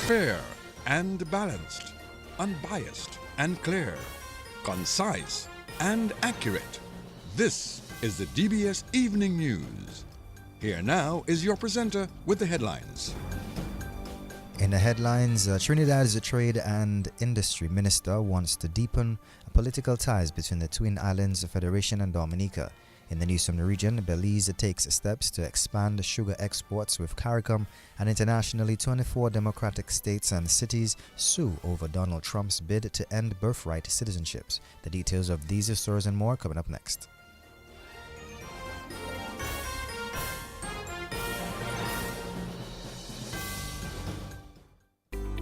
Fair and balanced, unbiased and clear, concise and accurate. This is the DBS Evening News. Here now is your presenter with the headlines. In the headlines, Trinidad's Trade and Industry Minister wants to deepen political ties between the twin islands of Federation and Dominica. In the news from the region, Belize takes steps to expand sugar exports with CARICOM, and internationally 24 democratic states and cities sue over Donald Trump's bid to end birthright citizenships. The details of these stories and more coming up next.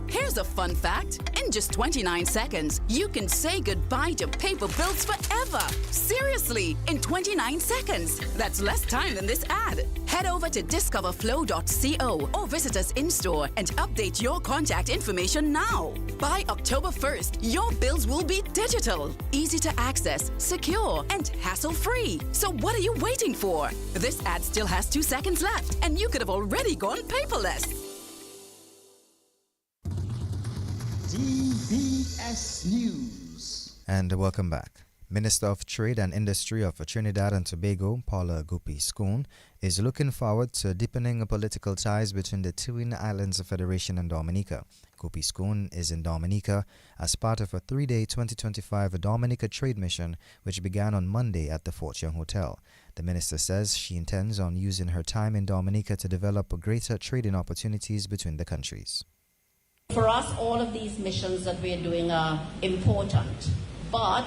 Here's a fun fact. In just 29 seconds, you can say goodbye to paper bills forever. Seriously, in 29 seconds. That's less time than this ad. Head over to discoverflow.co or visit us in-store and update your contact information now. By October 1st, your bills will be digital, easy to access, secure, and hassle-free. So what are you waiting for? This ad still has 2 seconds left, and you could have already gone paperless. DBS News. And welcome back. Minister of Trade and Industry of Trinidad and Tobago, Paula Guppy-Schoon, is looking forward to deepening political ties between the twin islands of Federation and Dominica. Guppy-Schoon is in Dominica as part of a 3-day 2025 Dominica trade mission, which began on Monday at the Fortune Hotel. The minister says she intends on using her time in Dominica to develop greater trading opportunities between the countries. For us, all of these missions that we are doing are important, but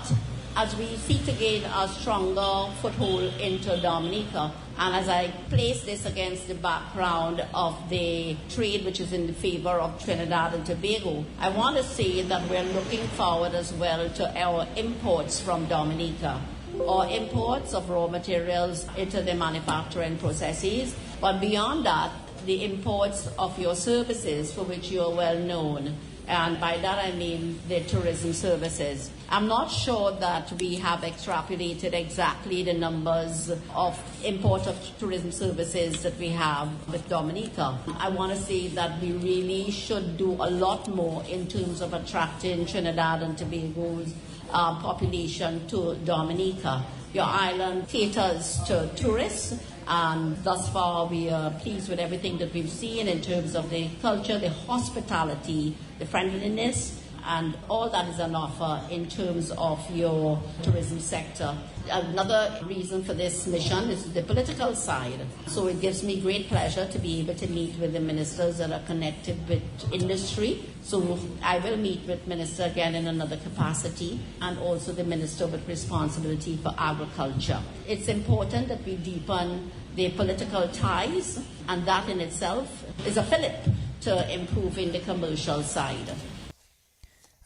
as we seek to gain a stronger foothold into Dominica, and as I place this against the background of the trade which is in the favor of Trinidad and Tobago, I want to say that we're looking forward as well to our imports from Dominica, or imports of raw materials into the manufacturing processes, but beyond that, the imports of your services for which you are well known. And by that I mean the tourism services. I'm not sure that we have extrapolated exactly the numbers of import of tourism services that we have with Dominica. I want to say that we really should do a lot more in terms of attracting Trinidad and Tobago's population to Dominica. Your island caters to tourists, and thus far we are pleased with everything that we've seen in terms of the culture, the hospitality, the friendliness, and all that is on offer in terms of your tourism sector. Another reason for this mission is the political side. So it gives me great pleasure to be able to meet with the ministers that are connected with industry. So I will meet with Minister again in another capacity, and also the Minister with responsibility for agriculture. It's important that we deepen the political ties, and that in itself is a fillip to improving the commercial side.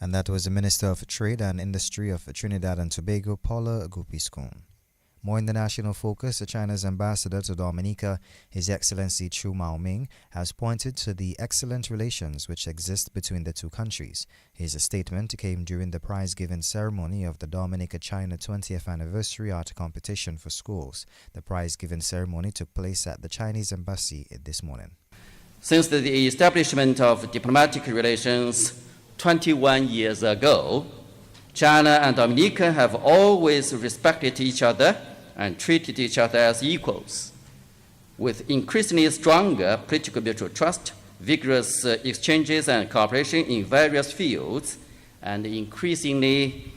And that was the Minister of Trade and Industry of Trinidad and Tobago, Paula Guppy-Schoon. More in the national focus, China's ambassador to Dominica, His Excellency Chu Mao-ming, has pointed to the excellent relations which exist between the two countries. His statement came during the prize-giving ceremony of the Dominica-China 20th Anniversary Art Competition for schools. The prize-giving ceremony took place at the Chinese Embassy this morning. Since the establishment of diplomatic relations 21 years ago, China and Dominica have always respected each other and treated each other as equals. With increasingly stronger political mutual trust, vigorous exchanges and cooperation in various fields, and increasingly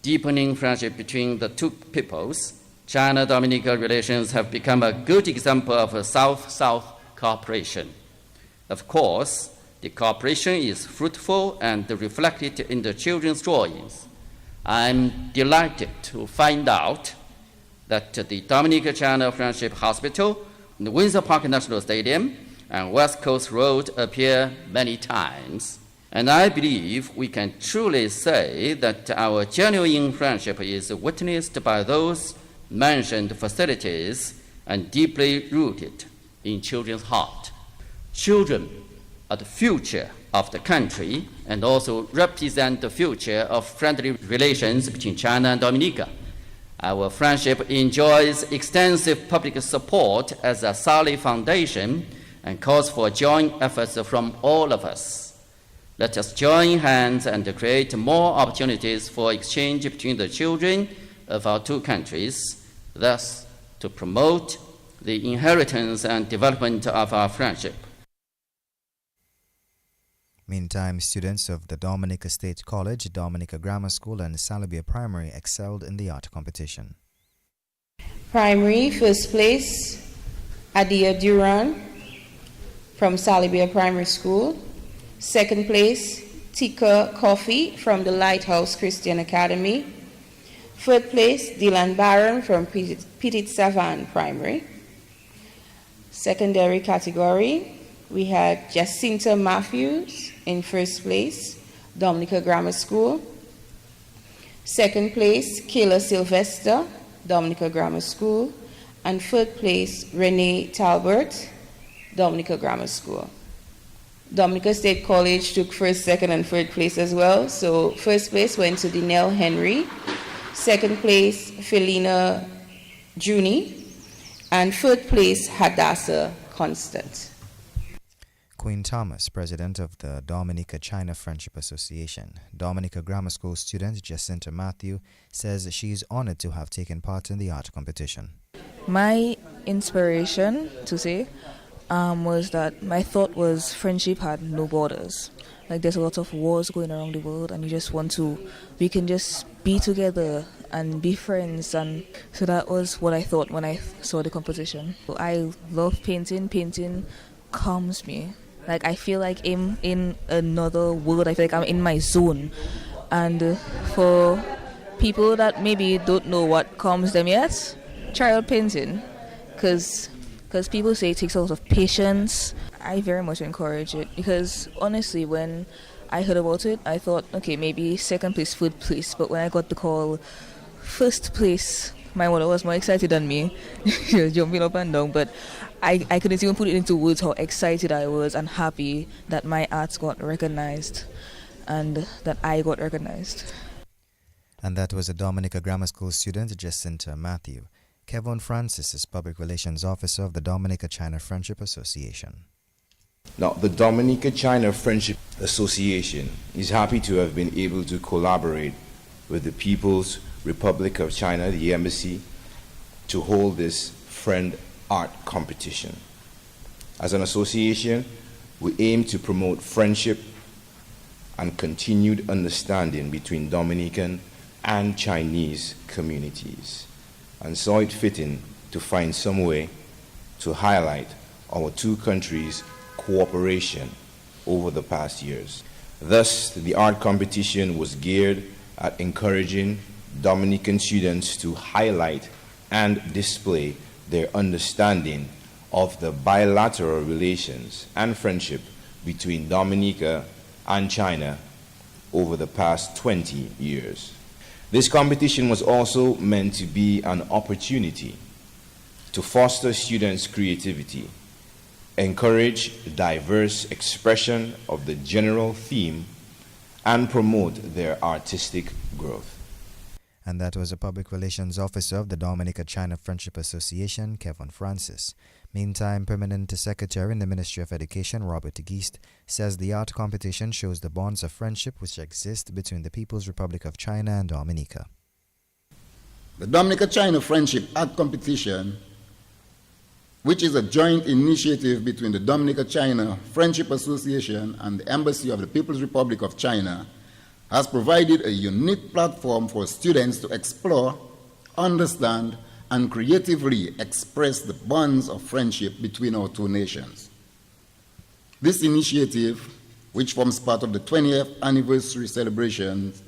deepening friendship between the two peoples, China-Dominica relations have become a good example of South-South cooperation. Of course, the cooperation is fruitful and reflected in the children's drawings. I'm delighted to find out that the Dominica-China Friendship Hospital, the Windsor Park National Stadium, and West Coast Road appear many times. And I believe we can truly say that our genuine friendship is witnessed by those mentioned facilities and deeply rooted in children's heart. Children are the future of the country and also represent the future of friendly relations between China and Dominica. Our friendship enjoys extensive public support as a solid foundation and calls for joint efforts from all of us. Let us join hands and create more opportunities for exchange between the children of our two countries, thus to promote the inheritance and development of our friendship. Meantime, students of the Dominica State College, Dominica Grammar School, and Salibia Primary excelled in the art competition. Primary, first place, Adia Duran from Salibia Primary School. Second place, Tika Coffee from the Lighthouse Christian Academy. Third place, Dylan Barron from Petit Savan Primary. Secondary category, we had Jacinta Matthews in first place, Dominica Grammar School. Second place, Kayla Sylvester, Dominica Grammar School. And third place, Renee Talbert, Dominica Grammar School. Dominica State College took first, second, and third place as well. So first place went to Dinelle Henry. Second place, Felina Juni. And third place, Hadassah Constant. Queen Thomas, president of the Dominica China Friendship Association, Dominica Grammar School student Jacinta Matthew, says she is honored to have taken part in the art competition. My inspiration to say was that my thought was friendship had no borders. Like, there's a lot of wars going around the world, and you just we can just be together and be friends. And so that was what I thought when I saw the competition. I love painting. Painting calms me. Like, I feel like I'm in another world. I feel like I'm in my zone. And for people that maybe don't know what calms them yet, try out painting. Because people say it takes a lot of patience. I very much encourage it. Because honestly, when I heard about it, I thought, okay, maybe second place, third place. But when I got the call, first place, my mother was more excited than me. She was jumping up and down. But I couldn't even put it into words how excited I was and happy that my arts got recognized and that I got recognized. And that was a Dominica Grammar School student, Jacinta Matthew. Kevin Francis is Public Relations Officer of the Dominica China Friendship Association. Now, the Dominica China Friendship Association is happy to have been able to collaborate with the People's Republic of China, the embassy, to hold this friend art competition. As an association, we aim to promote friendship and continued understanding between Dominican and Chinese communities, and saw it fitting to find some way to highlight our two countries' cooperation over the past years. Thus, the art competition was geared at encouraging Dominican students to highlight and display their understanding of the bilateral relations and friendship between Dominica and China over the past 20 years. This competition was also meant to be an opportunity to foster students' creativity, encourage diverse expression of the general theme, and promote their artistic growth. And that was a Public Relations Officer of the Dominica China Friendship Association, Kevin Francis. Meantime, Permanent Secretary in the Ministry of Education, Robert Geist, says the art competition shows the bonds of friendship which exist between the People's Republic of China and Dominica. The Dominica China Friendship Art Competition, which is a joint initiative between the Dominica China Friendship Association and the Embassy of the People's Republic of China, has provided a unique platform for students to explore, understand, and creatively express the bonds of friendship between our two nations. This initiative, which forms part of the 20th anniversary celebrations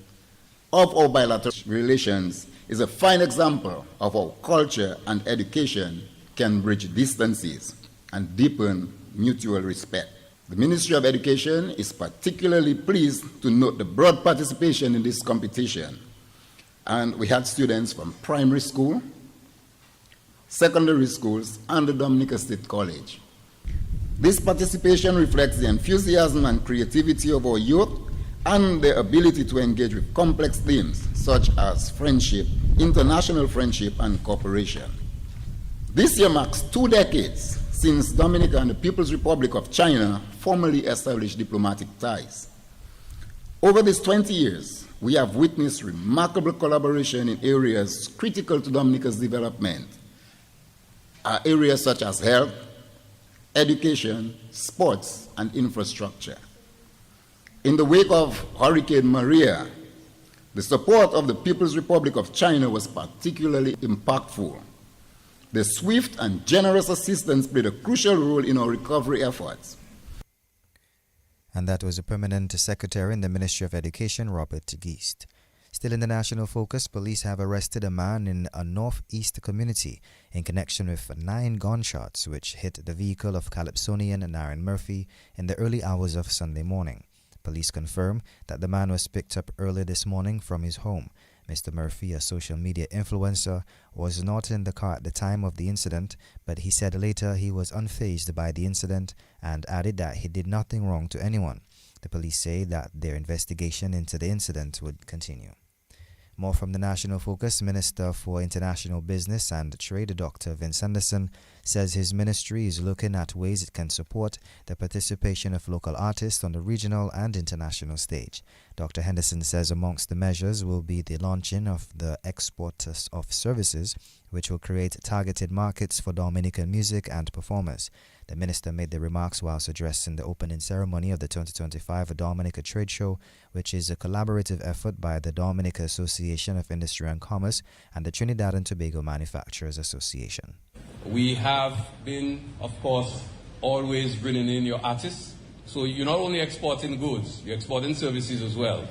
of our bilateral relations, is a fine example of how culture and education can bridge distances and deepen mutual respect. The Ministry of Education is particularly pleased to note the broad participation in this competition. And we had students from primary school, secondary schools, and the Dominica State College. This participation reflects the enthusiasm and creativity of our youth and their ability to engage with complex themes such as friendship, international friendship, and cooperation. This year marks 2 decades since Dominica and the People's Republic of China formally established diplomatic ties. Over these 20 years, we have witnessed remarkable collaboration in areas critical to Dominica's development, areas such as health, education, sports, and infrastructure. In the wake of Hurricane Maria, the support of the People's Republic of China was particularly impactful. The swift and generous assistance played a crucial role in our recovery efforts. And that was the Permanent Secretary in the Ministry of Education, Robert Geist. Still in the national focus, police have arrested a man in a northeast community in connection with 9 gunshots which hit the vehicle of Calypsonian Naren Murphy in the early hours of Sunday morning. Police confirm that the man was picked up early this morning from his home. Mr. Murphy, a social media influencer, was not in the car at the time of the incident, but he said later he was unfazed by the incident and added that he did nothing wrong to anyone. The police say that their investigation into the incident would continue. More from the national focus, Minister for International Business and Trade, Dr. Vince Henderson, says his ministry is looking at ways it can support the participation of local artists on the regional and international stage. Dr. Henderson says amongst the measures will be the launching of the Export of Services, which will create targeted markets for Dominican music and performers. The minister made the remarks whilst addressing the opening ceremony of the 2025 Dominica Trade Show, which is a collaborative effort by the Dominica Association of Industry and Commerce and the Trinidad and Tobago Manufacturers Association. We have been, of course, always bringing in your artists. So you're not only exporting goods, you're exporting services as well.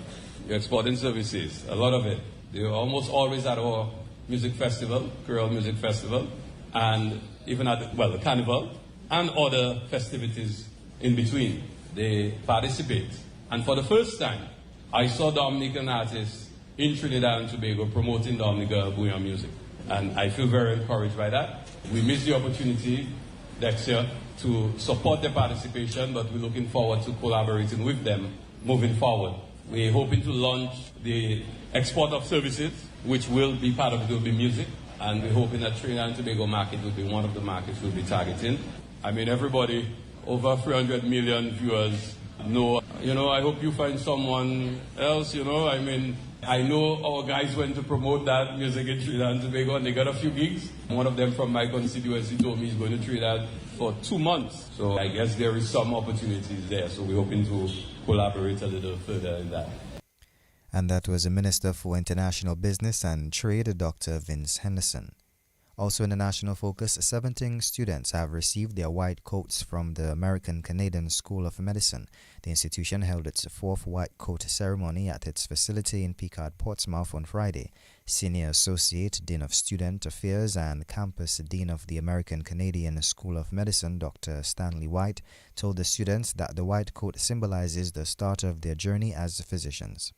You're exporting services, a lot of it. They're almost always at our music festival, Creole Music Festival, and even at the Carnival, and other festivities in between. They participate. And for the first time, I saw Dominican artists in Trinidad and Tobago promoting Dominica bouillon music. And I feel very encouraged by that. We missed the opportunity next year to support their participation, but we're looking forward to collaborating with them moving forward. We're hoping to launch the export of services, which will be part of it, will be music. And we're hoping that Trinidad and Tobago market will be one of the markets we'll be targeting. I mean, everybody, over 300 million viewers know. I hope you find someone else, I mean, I know our guys went to promote that music in Trinidad and Tobago and they got a few gigs. One of them from my constituency told me he's going to Trinidad for 2 months. So I guess there is some opportunities there. So we're hoping to collaborate a little further in that. And that was the Minister for International Business and Trade, Dr. Vince Henderson. Also in the national focus, 17 students have received their white coats from the American Canadian School of Medicine. The institution held its 4th white coat ceremony at its facility in Picard, Portsmouth on Friday. Senior Associate Dean of Student Affairs and Campus Dean of the American Canadian School of Medicine, Dr. Stanley White, told the students that the white coat symbolizes the start of their journey as physicians.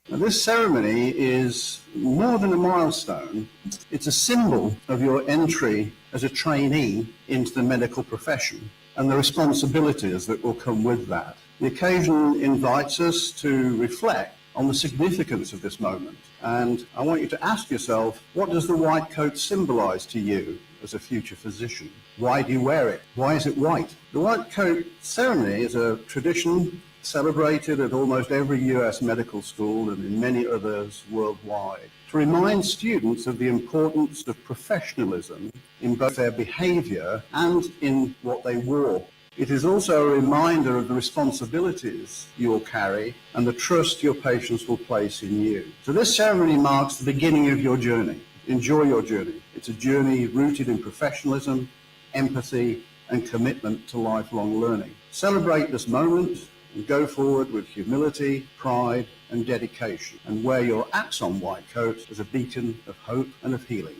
Now, this ceremony is more than a milestone. It's a symbol of your entry as a trainee into the medical profession and the responsibilities that will come with that. The occasion invites us to reflect on the significance of this moment. And I want you to ask yourself, what does the white coat symbolize to you as a future physician? Why do you wear it? Why is it white? The white coat ceremony is a tradition celebrated at almost every US medical school and in many others worldwide, to remind students of the importance of professionalism in both their behavior and in what they wore. It is also a reminder of the responsibilities you'll carry and the trust your patients will place in you. So this ceremony marks the beginning of your journey. Enjoy your journey. It's a journey rooted in professionalism, empathy, and commitment to lifelong learning. Celebrate this moment and go forward with humility, pride, and dedication, and wear your Axon white coat as a beacon of hope and of healing.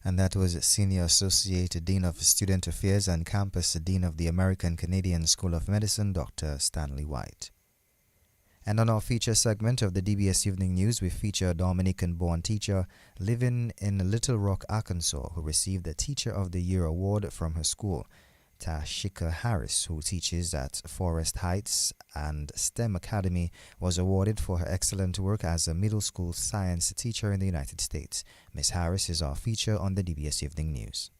And that was Senior Associate Dean of Student Affairs and Campus Dean of the American Canadian School of Medicine, Dr. Stanley White. And on our feature segment of the DBS Evening News, we feature a Dominican-born teacher living in Little Rock, Arkansas, who received the Teacher of the Year award from her school. Tashika Harris, who teaches at Forest Heights and STEM Academy, was awarded for her excellent work as a middle school science teacher in the United States. Ms. Harris is our feature on the DBS Evening News.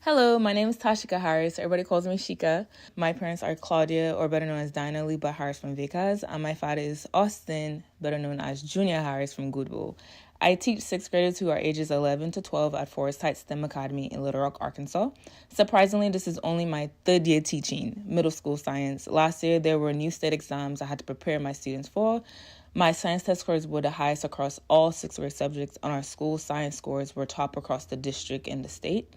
Hello, my name is Tashika Harris. Everybody calls me Shika. My parents are Claudia, or better known as Dinah Liba Harris from Vickers, and my father is Austin, better known as Junior Harris from Goodwill. I teach 6th graders who are ages 11 to 12 at Forest Heights STEM Academy in Little Rock, Arkansas. Surprisingly, this is only my 3rd year teaching middle school science. Last year, there were new state exams I had to prepare my students for. My science test scores were the highest across all 6th grade subjects, and our school science scores were top across the district and the state.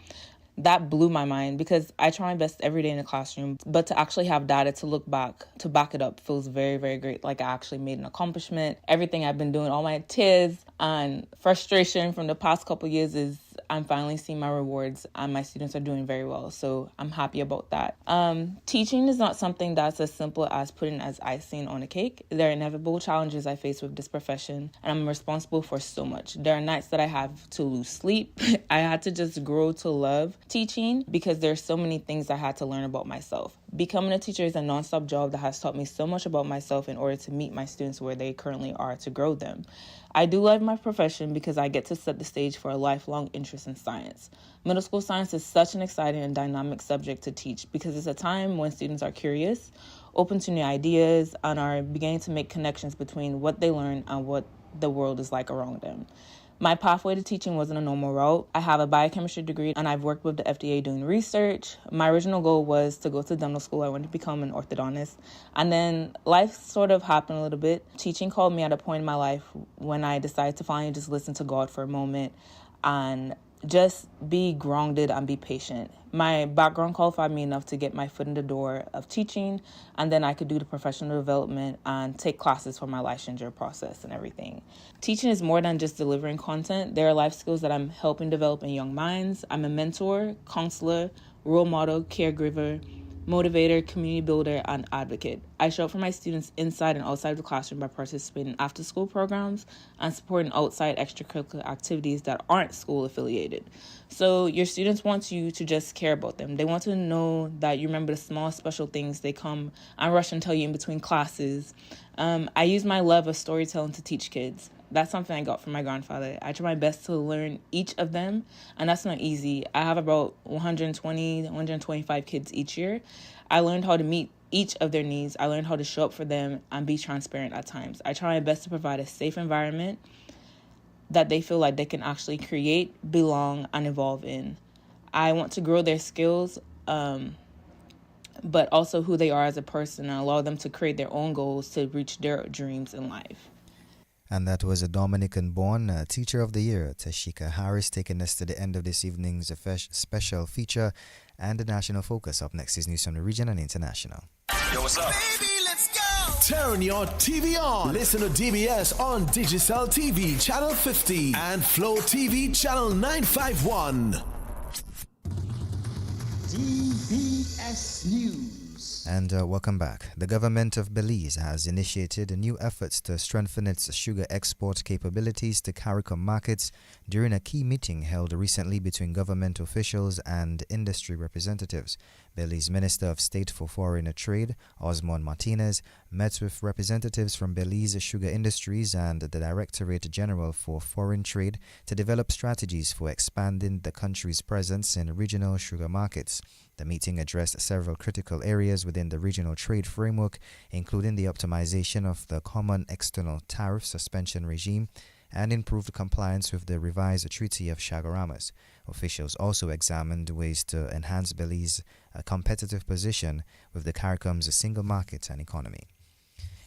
That blew my mind because I try my best every day in the classroom, but to actually have data to look back, to back it up feels very, very great. Like I actually made an accomplishment. Everything I've been doing, all my tears and frustration from the past couple years is I'm finally seeing my rewards and my students are doing very well. So I'm happy about that. Teaching is not something that's as simple as putting as icing on a cake. There are inevitable challenges I face with this profession, and I'm responsible for so much. There are nights that I have to lose sleep. I had to just grow to love teaching because there's so many things I had to learn about myself. Becoming a teacher is a nonstop job that has taught me so much about myself in order to meet my students where they currently are to grow them. I do love my profession because I get to set the stage for a lifelong interest in science. Middle school science is such an exciting and dynamic subject to teach because it's a time when students are curious, open to new ideas, and are beginning to make connections between what they learn and what the world is like around them. My pathway to teaching wasn't a normal route. I have a biochemistry degree and I've worked with the FDA doing research. My original goal was to go to dental school. I wanted to become an orthodontist. And then life sort of happened a little bit. Teaching called me at a point in my life when I decided to finally just listen to God for a moment and just be grounded and be patient. My background qualified me enough to get my foot in the door of teaching, and then I could do the professional development and take classes for my licensure process and everything. Teaching is more than just delivering content. There are life skills that I'm helping develop in young minds. I'm a mentor, counselor, role model, caregiver, motivator, community builder, and advocate. I show up for my students inside and outside the classroom by participating in after-school programs and supporting outside extracurricular activities that aren't school-affiliated. So your students want you to just care about them. They want to know that you remember the small, special things. They come and rush and tell you in between classes. I use my love of storytelling to teach kids. That's something I got from my grandfather. I try my best to learn each of them, and that's not easy. I have about 120, 125 kids each year. I learned how to meet each of their needs. I learned how to show up for them and be transparent at times. I try my best to provide a safe environment that they feel like they can actually create, belong, and evolve in. I want to grow their skills, but also who they are as a person and allow them to create their own goals to reach their dreams in life. And that was a Dominican-born Teacher of the Year, Tashika Harris, taking us to the end of this evening's special feature and the national focus. Up next is news from the region and international. Yo, what's up? Baby, let's go! Turn your TV on. Listen to DBS on Digicel TV Channel 50 and Flow TV Channel 951. DBS News. And welcome back. The government of Belize has initiated new efforts to strengthen its sugar export capabilities to CARICOM markets during a key meeting held recently between government officials and industry representatives. Belize Minister of State for Foreign Trade, Osmond Martinez, met with representatives from Belize Sugar Industries and the Directorate General for Foreign Trade to develop strategies for expanding the country's presence in regional sugar markets. The meeting addressed several critical areas within the regional trade framework, including the optimization of the common external tariff suspension regime and improved compliance with the revised Treaty of Chaguaramas. Officials also examined ways to enhance Belize's competitive position with the CARICOM's single market and economy.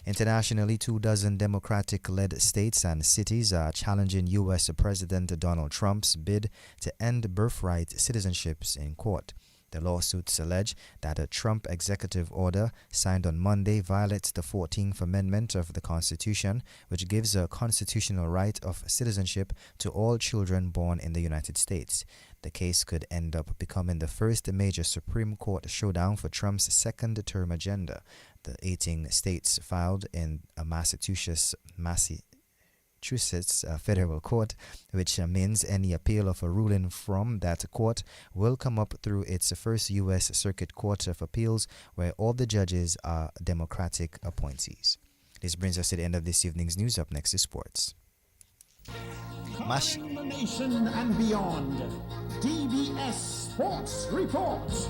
Internationally, 24 Democratic-led states and cities are challenging U.S. President Donald Trump's bid to end birthright citizenships in court. The lawsuits allege that a Trump executive order signed on Monday violates the 14th Amendment of the Constitution, which gives a constitutional right of citizenship to all children born in the United States. The case could end up becoming the first major Supreme Court showdown for Trump's second-term agenda. The 18 states filed in a Massachusetts federal court, which means any appeal of a ruling from that court will come up through its first U.S. Circuit Court of Appeals, where all the judges are Democratic appointees. This brings us to the end of this evening's news. Up next is sports. Covering the nation and beyond, DBS Sports Report.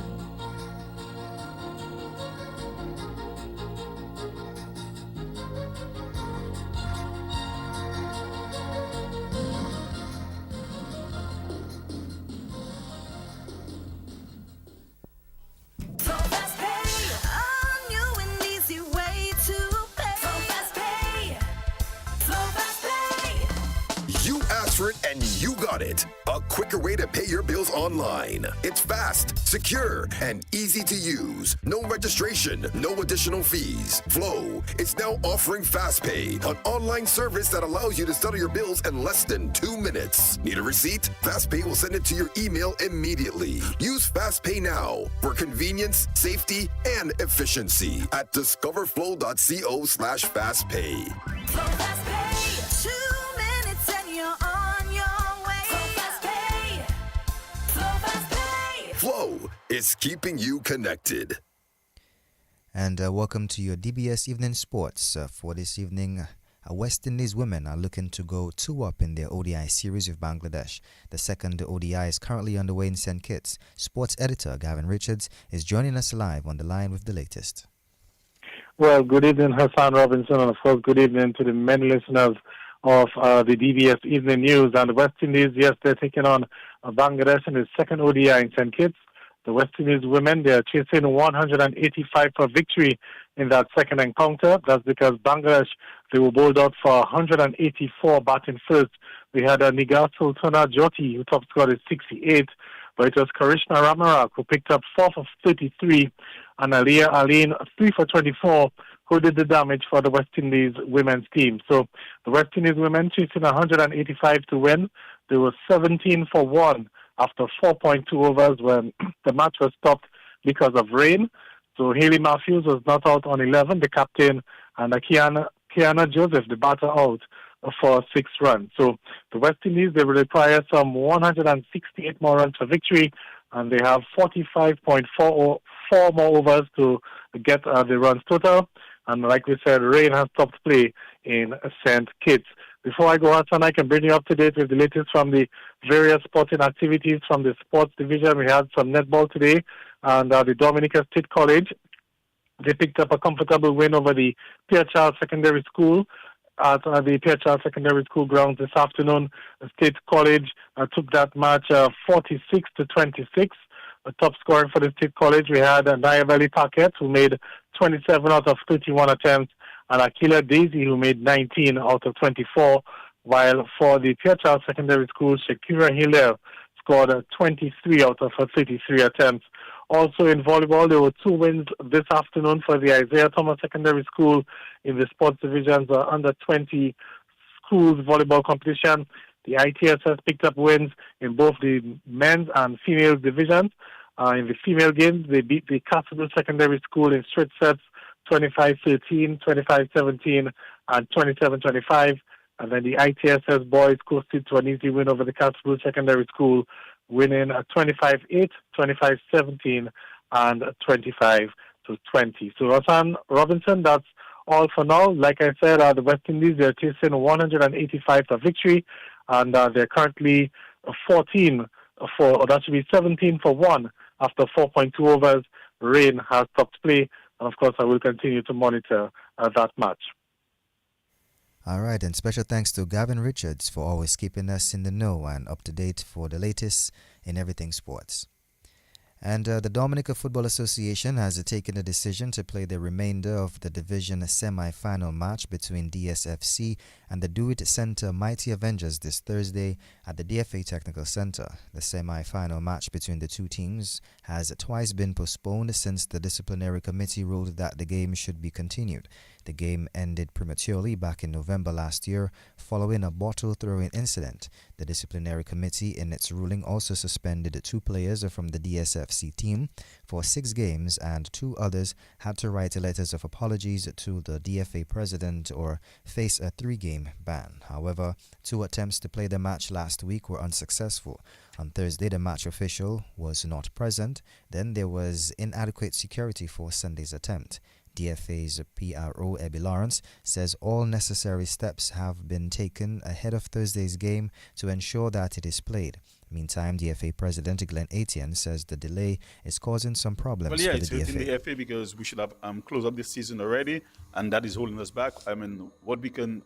You asked for it and you got it. A quicker way to pay your bills online. It's fast, secure, and easy to use. No registration, no additional fees. Flow is now offering FastPay, an online service that allows you to settle your bills in less than 2 minutes. Need a receipt? FastPay will send it to your email immediately. Use FastPay now for convenience, safety, and efficiency at discoverflow.co/fastpay. Flow Fast Pay. 2 minutes and you're on your way. Flow Fast Pay. Flow Fast Pay. Flow is keeping you connected. And welcome to your DBS Evening Sports. For this evening, West Indies women are looking to go 2-up in their ODI series with Bangladesh. The second ODI is currently underway in St. Kitts. Sports editor Gavin Richards is joining us live on the line with the latest. Well, good evening, Hassan Robinson, and of course, good evening to the many listeners of the DBS Evening News. And the West Indies, yes, they're taking on Bangladesh in the second ODI in St. Kitts. The West Indies women, they are chasing 185 for victory in that second encounter. That's because Bangladesh, they were bowled out for 184 batting first. We had Nigar Sultana Jyoti, who top scored is 68, but it was Karishma Ramarak who picked up 4 for 33, and Aliyah Aline 3 for 24, who did the damage for the West Indies women's team. So the West Indies women chasing 185 to win. They were 17 for 1 after 4.2 overs when the match was stopped because of rain. So Hayley Matthews was not out on 11, the captain, and Kiana Joseph, the batter, out for 6 runs. So the West Indies, they will require some 168 more runs for victory, and they have 45.4 more overs to get the runs total. And like we said, rain has stopped play in St. Kitts. Before I go, Hassan, I can bring you up to date with the latest from the various sporting activities from the sports division. We had some netball today, and the Dominica State College, they picked up a comfortable win over the Pierre Charles Secondary School at the Pierre Charles Secondary School grounds this afternoon. The State College took that match 46 to 26. Top scorer for the State College, we had Naya Valley Paquette, who made 27 out of 31 attempts, and Akila Daisy, who made 19 out of 24, while for the Pierre Charles Secondary School, Shakira Hilaire scored 23 out of her 33 attempts. Also in volleyball, there were 2 wins this afternoon for the Isaiah Thomas Secondary School in the sports divisions under 20 schools volleyball competition. The ITSS picked up wins in both the men's and female divisions. In the female games, they beat the Castleville Secondary School in straight sets 25-13, 25-17, and 27-25. And then the ITSS boys coasted to an easy win over the Castleville Secondary School, winning 25-8, 25-17, and 25-20. So Hassan Robinson, that's all for now. Like I said, the West Indies, they're chasing 185 for victory, and they're currently 17 for 1 after 4.2 overs. Rain has stopped play, and of course I will continue to monitor that match. All right, and special thanks to Gavin Richards for always keeping us in the know and up to date for the latest in everything sports. And the Dominica Football Association has taken a decision to play the remainder of the division semi-final match between DSFC and the Do It Center Mighty Avengers this Thursday at the DFA Technical Center. The semi-final match between the two teams has twice been postponed since the disciplinary committee ruled that the game should be continued. The game ended prematurely back in November last year following a bottle throwing incident. The disciplinary committee in its ruling also suspended 2 players from the DSFC team for 6 games, and 2 others had to write letters of apologies to the DFA president or face a 3-game ban. However, 2 attempts to play the match last week were unsuccessful. On Thursday, the match official was not present. Then there was inadequate security for Sunday's attempt. DFA's PRO Ebby Lawrence says all necessary steps have been taken ahead of Thursday's game to ensure that it is played. Meantime, DFA President Glenn Etienne says the delay is causing some problems for the it's hurting DFA. the FA because we should have closed up this season already, and that is holding us back. I mean, what we can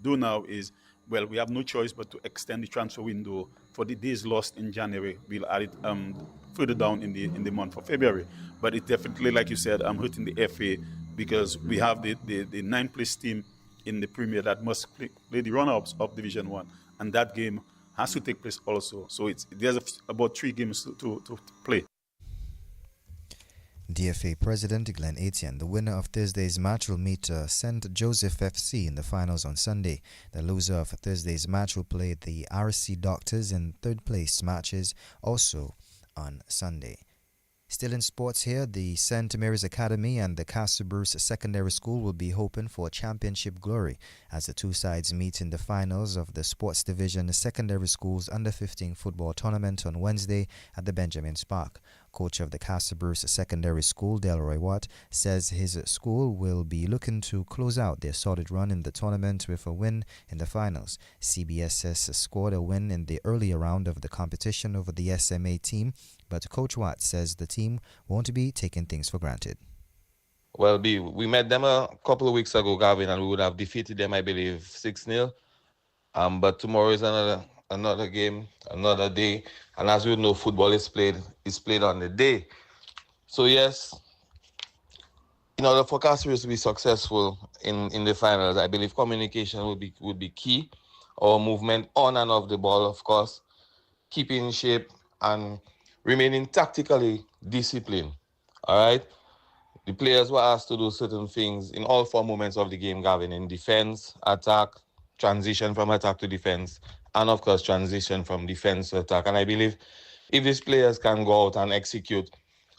do now is, well, we have no choice but to extend the transfer window for the days lost in January. We'll add it further down in the month of February. But it definitely, like you said, hurting the FA because we have the ninth place team in the Premier that must play the runner-ups of Division 1, and that game has to take place also. So there's about 3 games to play. DFA President Glenn Etienne, the winner of Thursday's match, will meet St. Joseph FC in the finals on Sunday. The loser of Thursday's match will play the RC Doctors in third place matches also on Sunday. Still in sports here, the St. Mary's Academy and the Castle Bruce Secondary School will be hoping for championship glory as the two sides meet in the finals of the Sports Division Secondary Schools Under-15 football tournament on Wednesday at the Benjamin's Park. Coach of the Castle Bruce Secondary School, Delroy Watt, says his school will be looking to close out their solid run in the tournament with a win in the finals. CBS has scored a win in the earlier round of the competition over the SMA team, but Coach Watt says the team won't be taking things for granted. Well, we met them a couple of weeks ago, Gavin, and we would have defeated them, I believe, 6-0. But tomorrow is another game, another day. And as we know, football is played on the day. So yes, in order for Casper's to be successful in the finals, I believe communication would be key. Our movement on and off the ball, of course, keeping in shape and remaining tactically disciplined. All right? The players were asked to do certain things in all 4 moments of the game, Gavin, in defense, attack, transition from attack to defense, and of course transition from defense to attack. And I believe if these players can go out and execute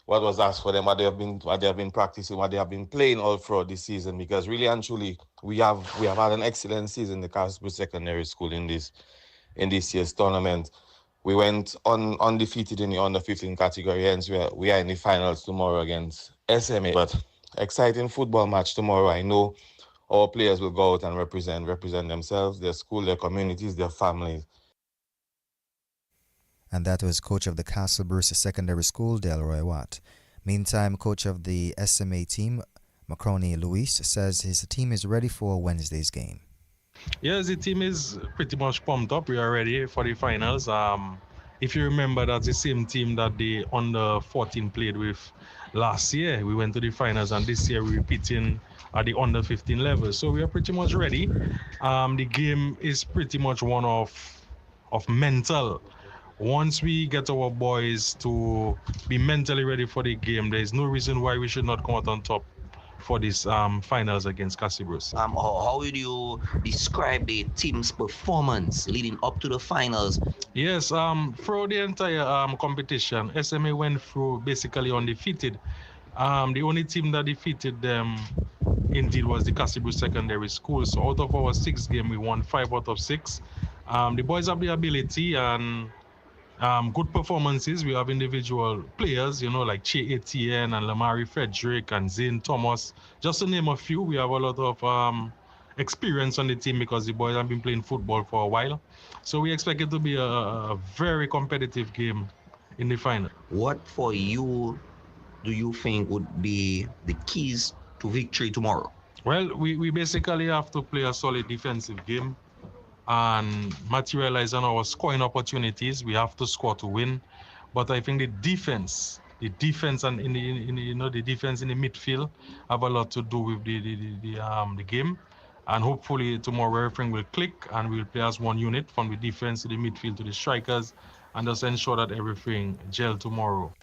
what was asked for them, what they have been practicing, what they have been playing all throughout this season, because really and truly we have had an excellent season, the Casper Secondary School, in this year's tournament. We went undefeated in the under-15 category, hence we are in the finals tomorrow against SMA. But exciting football match tomorrow. I know our players will go out and represent themselves, their school, their communities, their families. And that was coach of the Castle Bruce Secondary School, Delroy Watt. Meantime, coach of the SMA team, Macroney Luis, says his team is ready for Wednesday's game. Yes, the team is pretty much pumped up. We are ready for the finals. If you remember, that's the same team that the under-14 played with last year. We went to the finals, and this year we're repeating at the under-15 level. So we are pretty much ready. The game is pretty much one of mental. Once we get our boys to be mentally ready for the game, there is no reason why we should not come out on top for these finals against Castle Bruce. How would you describe the team's performance leading up to the finals? Yes, throughout the entire competition, SMA went through basically undefeated. The only team that defeated them indeed was the Castle Bruce Secondary School. So out of our 6 games, we won 5 out of 6. The boys have the ability and good performances. We have individual players, like Che Etienne and Lamari Frederick and Zane Thomas. Just to name a few, we have a lot of experience on the team because the boys have been playing football for a while. So we expect it to be a very competitive game in the final. What for you do you think would be the keys to victory tomorrow? Well, we basically have to play a solid defensive game and materialize on our scoring opportunities. We have to score to win, but I think the defense and the defense in the midfield have a lot to do with the game. And hopefully tomorrow everything will click and we'll play as one unit from the defense to the midfield to the strikers, and just ensure that everything gel tomorrow.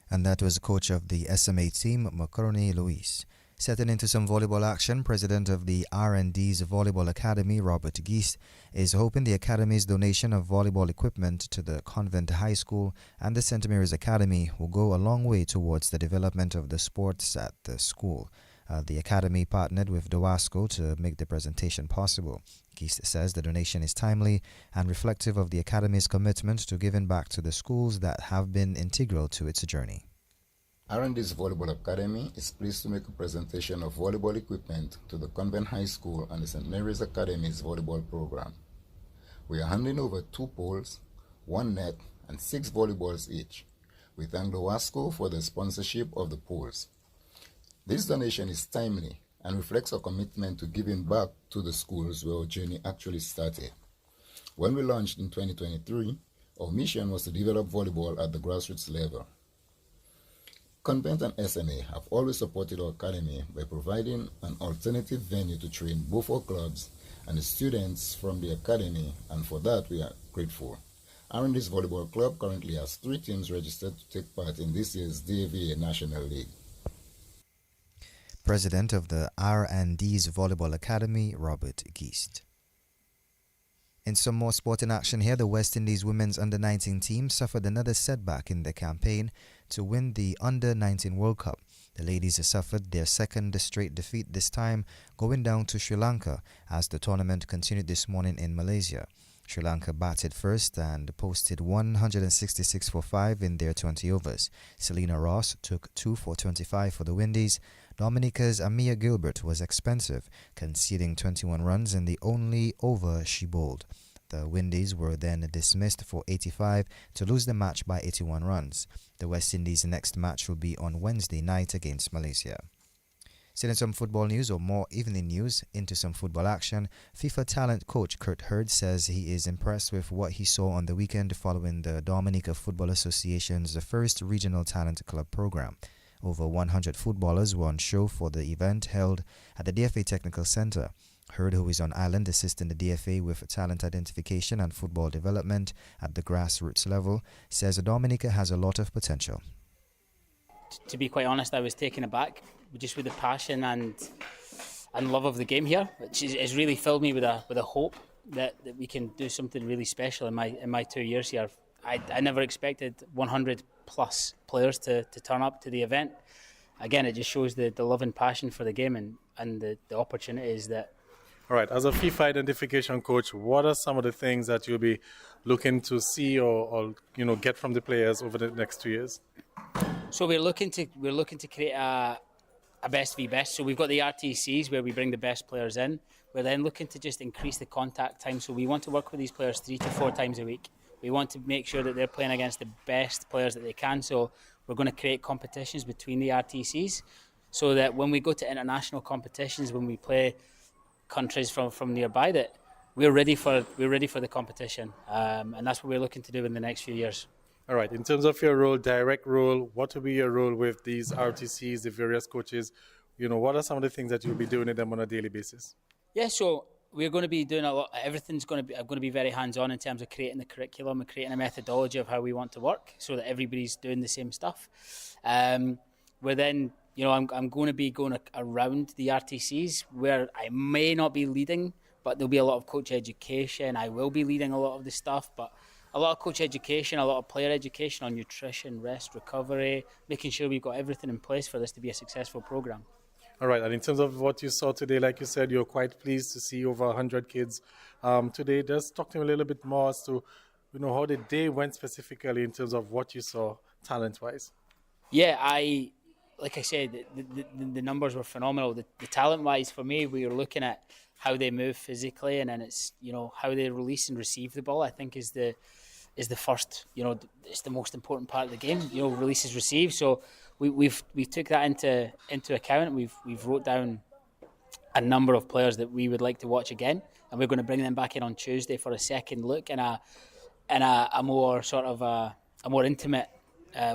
And that was the coach of the SMA team, Macroney Luis. Setting into some volleyball action, president of the R&D's Volleyball Academy, Robert Geese, is hoping the Academy's donation of volleyball equipment to the Convent High School and the St. Mary's Academy will go a long way towards the development of the sports at the school. The Academy partnered with DOASCO to make the presentation possible. Geese says the donation is timely and reflective of the Academy's commitment to giving back to the schools that have been integral to its journey. R&D's Volleyball Academy is pleased to make a presentation of volleyball equipment to the Convent High School and the St. Mary's Academy's volleyball program. We are handing over 2 poles, 1 net, and 6 volleyballs each. We thank the WASCO for the sponsorship of the poles. This donation is timely and reflects our commitment to giving back to the schools where our journey actually started. When we launched in 2023, our mission was to develop volleyball at the grassroots level. Convent and SMA have always supported our academy by providing an alternative venue to train both our clubs and the students from the academy, and for that we are grateful. R&D's Volleyball Club currently has 3 teams registered to take part in this year's DAVA National League. President of the R&D's Volleyball Academy, Robert Geist. In some more sporting action here, the West Indies women's under-19 team suffered another setback in their campaign to win the Under-19 World Cup. The ladies suffered their second straight defeat, this time going down to Sri Lanka as the tournament continued this morning in Malaysia. Sri Lanka batted first and posted 166 for 5 in their 20 overs. Selena Ross took 2 for 25 for the Windies. Dominica's Amia Gilbert was expensive, conceding 21 runs in the only over she bowled. The Windies were then dismissed for 85 to lose the match by 81 runs. The West Indies' next match will be on Wednesday night against Malaysia. Still in some football news or more evening news, into some football action, FIFA talent coach Kurt Hurd says he is impressed with what he saw on the weekend following the Dominica Football Association's first regional talent club program. Over 100 footballers were on show for the event held at the DFA Technical Center. Hurd, who is on island assisting the DFA with talent identification and football development at the grassroots level, says Dominica has a lot of potential. To be quite honest, I was taken aback just with the passion and love of the game here, which has really filled me with a hope that we can do something really special in my 2 years here. I never expected 100 plus players to turn up to the event. Again, it just shows the love and passion for the game and the opportunities that. All right, as a FIFA identification coach, what are some of the things that you'll be looking to see or get from the players over the next 2 years? So we're looking to create a best v best. So we've got the RTCs where we bring the best players in. We're then looking to just increase the contact time. So we want to work with these players 3 to 4 times a week. We want to make sure that they're playing against the best players that they can. So we're going to create competitions between the RTCs so that when we go to international competitions, when we play countries from nearby, that we're ready for the competition. And that's what we're looking to do in the next few years. All right, in terms of your role, direct role, what will be your role with these RTCs, the various coaches? What are some of the things that you'll be doing with them on a daily basis? Yeah, so we're going to be doing a lot. Everything's going to be very hands-on in terms of creating the curriculum and creating a methodology of how we want to work, so that everybody's doing the same stuff. We're then, I'm going to be going around the RTCs where I may not be leading, but there'll be a lot of coach education. I will be leading a lot of the stuff, but a lot of coach education, a lot of player education on nutrition, rest, recovery, making sure we've got everything in place for this to be a successful program. All right, and in terms of what you saw today, like you said, you're quite pleased to see over 100 kids today. Just talk to me a little bit more as to, how the day went specifically in terms of what you saw talent-wise. Yeah, like I said, the numbers were phenomenal. The talent-wise, for me, we were looking at how they move physically, and then it's, how they release and receive the ball, I think is the first, it's the most important part of the game, releases, receive. So we've took that into account. We've wrote down a number of players that we would like to watch again, and we're going to bring them back in on Tuesday for a second look in a more sort of a more intimate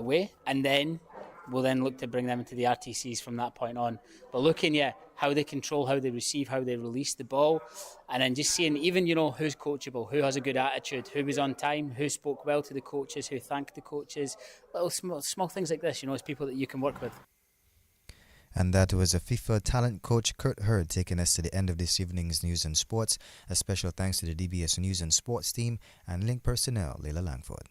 way, and then we'll then look to bring them into the RTCs from that point on. But looking at how they control, how they receive, how they release the ball, and then just seeing even, who's coachable, who has a good attitude, who was on time, who spoke well to the coaches, who thanked the coaches. Little small things like this, it's people that you can work with. And that was a FIFA talent coach Kurt Hurd taking us to the end of this evening's news and sports. A special thanks to the DBS News and Sports team and Link personnel, Leila Langford.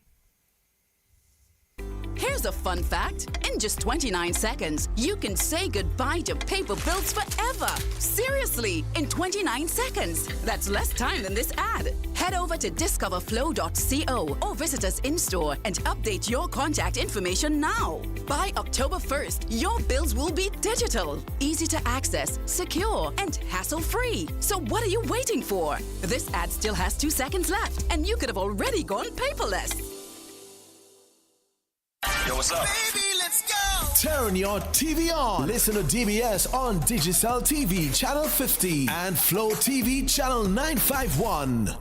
Here's a fun fact. In just 29 seconds, you can say goodbye to paper bills forever. Seriously, in 29 seconds. That's less time than this ad. Head over to discoverflow.co or visit us in-store and update your contact information now. By October 1st, your bills will be digital, easy to access, secure, and hassle-free. So what are you waiting for? This ad still has 2 seconds left, and you could have already gone paperless. Yo, what's up? Baby, let's go! Turn your TV on. Listen to DBS on Digicel TV Channel 50 and Flow TV Channel 951.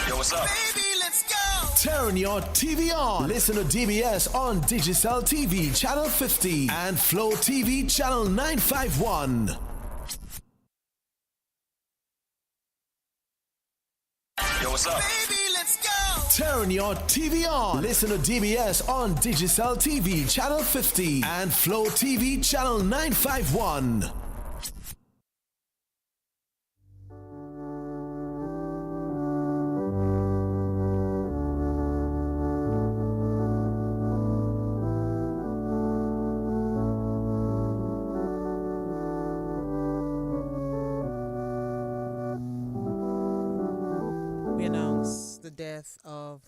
Yo, what's up? Baby, let's go! Turn your TV on. Listen to DBS on Digicel TV Channel 50 and Flow TV Channel 951. Yo, what's up? Baby, let's go! Turn your TV on. Listen to DBS on Digicel TV Channel 50 and Flow TV Channel 951. We announce the death of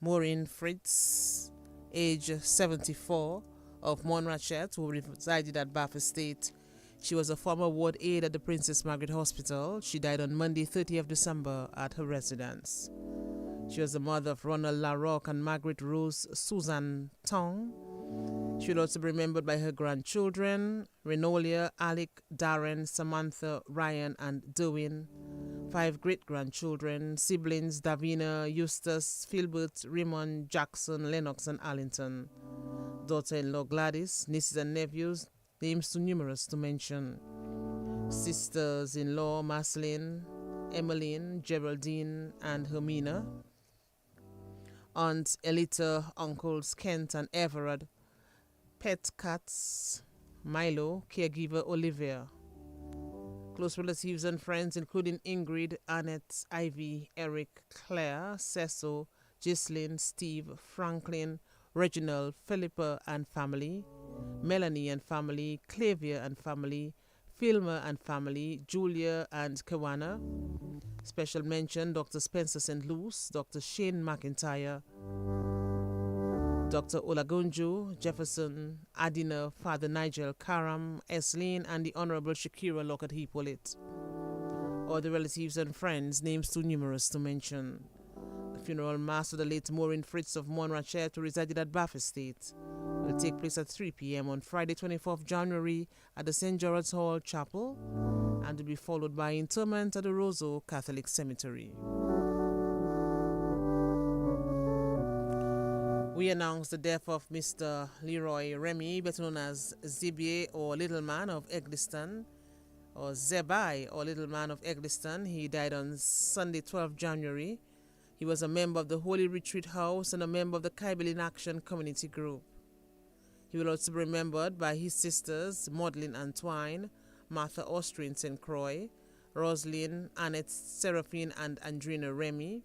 Maureen Fritz, age 74, of Montrachet, who resided at Bath Estate. She was a former ward aide at the Princess Margaret Hospital. She died on Monday, 30th December, at her residence. She was the mother of Ronald LaRocque and Margaret Rose Susan Tong. She would also be remembered by her grandchildren, Renolia, Alec, Darren, Samantha, Ryan, and Derwin. 5 great-grandchildren, siblings, Davina, Eustace, Philbert, Raymond, Jackson, Lennox, and Arlington. Daughter-in-law Gladys, nieces and nephews, names too numerous to mention. Sisters-in-law Marceline, Emmeline, Geraldine, and Hermina. Aunt Elita, uncles Kent and Everard. Pet cats, Milo, caregiver Olivia. Close relatives and friends including Ingrid, Annette, Ivy, Eric, Claire, Cecil, Ghislaine, Steve, Franklin, Reginald, Philippa and family, Melanie and family, Clavia and family, Filma and family, Julia and Kawana. Special mention Dr. Spencer St. Luce, Dr. Shane McIntyre, Dr. Olagunju, Jefferson, Adina, Father Nigel, Karam, Esleen, and the Honorable Shakira Lockett Heapolit. All the relatives and friends, names too numerous to mention. The funeral mass of the late Maureen Fritz of Montrachet, who resided at Bath Estate, will take place at 3 p.m. on Friday, 24th January at the St. George's Hall Chapel and will be followed by interment at the Roseau Catholic Cemetery. We announce the death of Mr. Leroy Remy, better known as Zibier or Little Man of Egliston, or Zebai or Little Man of Egliston. He died on Sunday, 12th January. He was a member of the Holy Retreat House and a member of the Kybele in Action Community Group. He will also be remembered by his sisters, Maudlin Antoine, Martha Austrian St. Croix, Roslyn, Annette Seraphine, and Andrina Remy,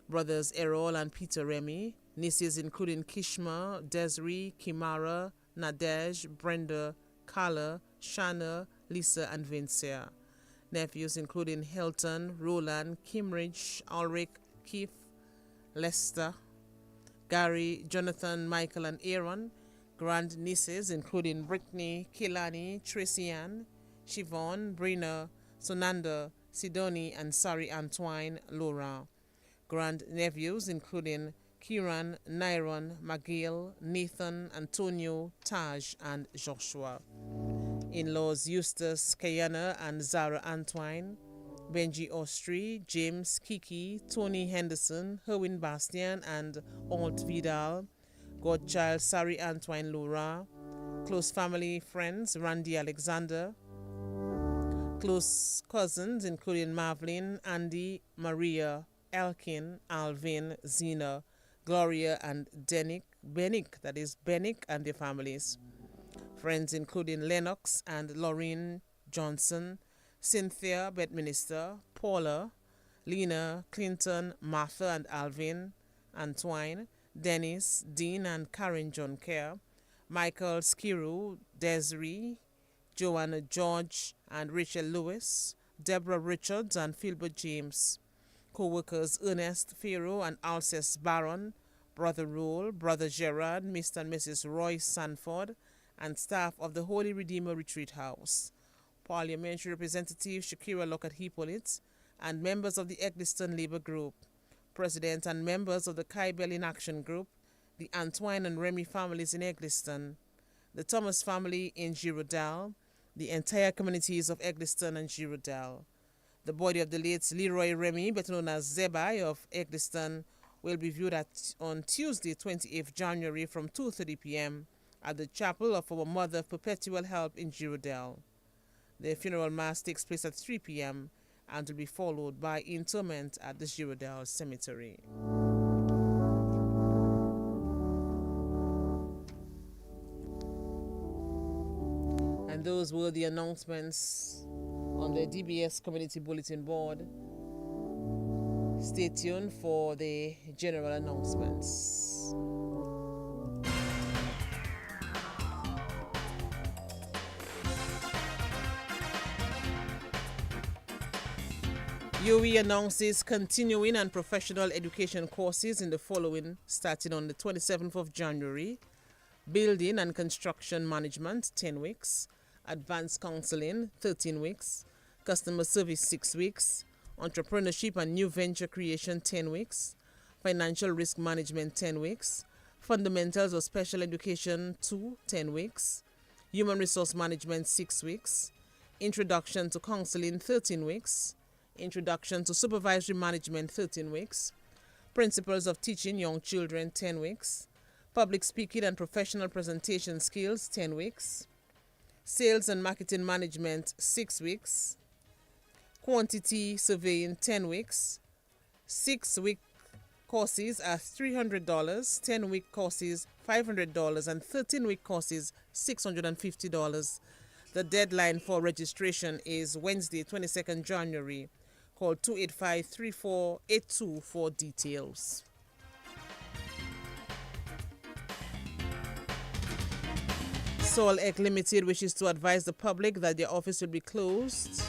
brothers Errol and Peter Remy, nieces including Kishma, Desiree, Kimara, Nadej, Brenda, Carla, Shanna, Lisa, and Vincia. Nephews including Hilton, Roland, Kimridge, Ulrich, Keith, Lester, Gary, Jonathan, Michael, and Aaron. Grand nieces including Brittany, Kilani, Tracy Ann, Siobhan, Brina, Sonanda, Sidoni, and Sari Antoine, Laura. Grand nephews including Kieran, Nyron, McGill, Nathan, Antonio, Taj, and Joshua. In-laws Eustace, Kayana, and Zara Antoine, Benji Austri, James, Kiki, Tony Henderson, Herwin Bastian, and Alt Vidal. Godchild Sari Antoine Laura. Close family friends Randy Alexander. Close cousins including Marvlin, Andy, Maria, Elkin, Alvin, Zena, Gloria, and Benick, that is Benick and their families. Friends including Lennox and Laureen Johnson, Cynthia Bedminster, Paula, Lena, Clinton, Martha and Alvin, Antoine, Dennis, Dean and Karen John Kerr, Michael Skiru, Desiree, Joanna George and Rachel Lewis, Deborah Richards and Philbert James, co-workers Ernest Farrow and Alcest Barron, Brother Roll, Brother Gerard, Mr. and Mrs. Roy Sanford, and staff of the Holy Redeemer Retreat House, Parliamentary Representative Shakira Lockhart-Hippolyte, and members of the Egliston Labour Group, President and members of the Kaibel in Action Group, the Antoine and Remy families in Egliston, the Thomas family in Girondale, the entire communities of Egliston and Girondale. The body of the late Leroy Remy, better known as Zebai of Egliston, will be viewed on Tuesday, 28th January from 2:30 p.m. at the Chapel of Our Mother of Perpetual Help in Girondale. The funeral mass takes place at 3 p.m. and will be followed by interment at the Girondale Cemetery. And those were the announcements on the DBS Community Bulletin Board. Stay tuned for the general announcements. UE announces continuing and professional education courses in the following, starting on the 27th of January. Building and Construction Management, 10 weeks. Advanced Counseling, 13 weeks. Customer Service, 6 weeks. Entrepreneurship and New Venture Creation, 10 weeks. Financial Risk Management, 10 weeks. Fundamentals of Special Education 2, 10 weeks. Human Resource Management, 6 weeks. Introduction to Counseling, 13 weeks. Introduction to Supervisory Management, 13 weeks. Principles of Teaching Young Children, 10 weeks. Public Speaking and Professional Presentation Skills, 10 weeks. Sales and Marketing Management, 6 weeks. Quantity Surveying, 10 weeks. 6-week courses are $300, 10-week courses $500, and 13-week courses $650. The deadline for registration is Wednesday, 22nd January. Call 285-3482 for details. Sol Ec Limited wishes to advise the public that their office will be closed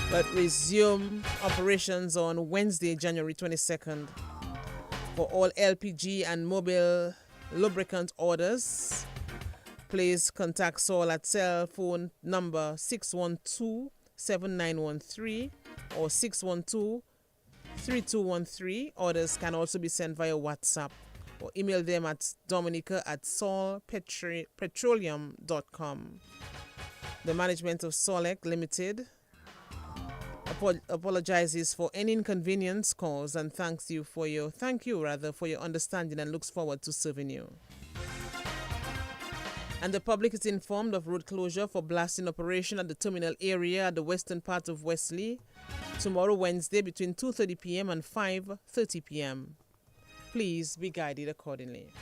but resume operations on Wednesday, January 22nd. For all LPG and mobile lubricant orders, please contact Sol at cell phone number 612-7913 or 612-3213. Orders can also be sent via WhatsApp or email them at dominica@solpetroleum.com. The management of Solec Limited apologizes for any inconvenience caused and thank you for your understanding and looks forward to serving you. And the public is informed of road closure for blasting operation at the terminal area at the western part of Wesley tomorrow, Wednesday, between 2:30 p.m. and 5:30 p.m. Please be guided accordingly.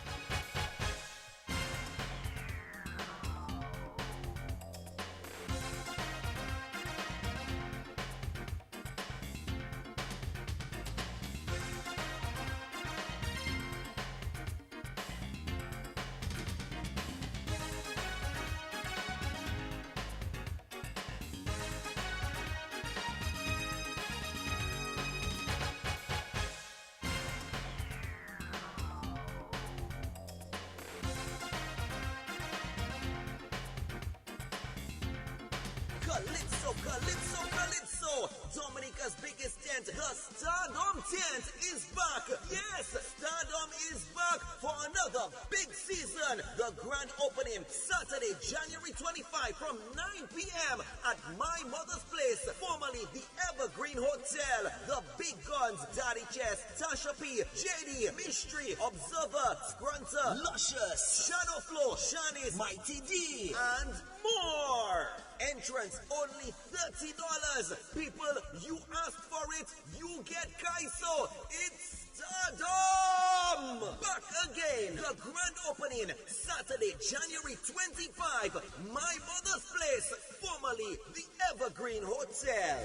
Calypso, Dominica's biggest tent, the Stardom tent is back. Yes, Stardom is back for another big season. The grand opening Saturday, January 25 from 9 p.m. at My Mother's Place, formerly the Evergreen Hotel. The big guns, Daddy Chess, Tasha P, JD, Mystery, Observer, Scrunter, Luscious, Shadow Flow, Shanice, Mighty D, and more. Entrance only $30. People, you asked for it, you get Kaiso. It's Stardom! Back again. The grand opening Saturday, January 25. My Mother's Place, formerly the Evergreen Hotel.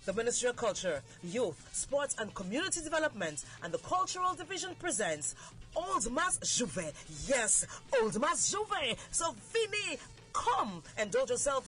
The Ministry of Culture, Youth, Sports and Community Development and the Cultural Division presents Old Mas Juve. Yes, Old Mas Juve. So Vini, come, indulge yourself